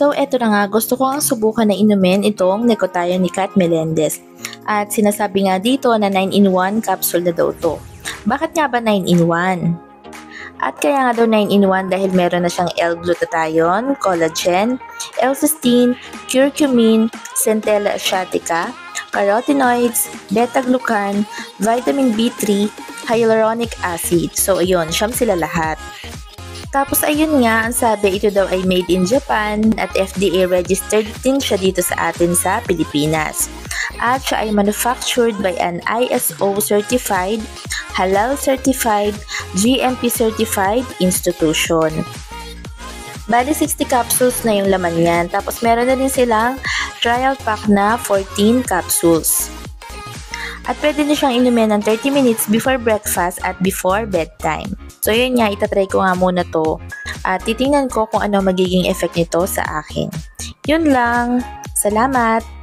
So eto na nga, gusto ko ang subukan na inumin itong Nicotian ni Kat Melendez. At sinasabi nga dito na 9-in-1 capsule na daw to. Bakit nga ba 9-in-1? At kaya nga daw 9-in-1 dahil meron na siyang L-glutathione, collagen, L-cysteine, curcumin, centella asiatica, carotenoids, beta-glucan, vitamin B3, hyaluronic acid. So ayun, siyam sila lahat. Tapos ayun nga, ang sabi ito daw ay made in Japan at FDA registered din siya dito sa atin sa Pilipinas. At siya ay manufactured by an ISO certified, halal certified, GMP certified institution. Bali 60 capsules na yung laman yan. Tapos meron na din silang trial pack na 14 capsules. At pwede na siyang inumin ng 30 minutes before breakfast at before bedtime. So yun nga, itatry ko nga muna to. At titingnan ko kung ano magiging effect nito sa akin. Yun lang. Salamat!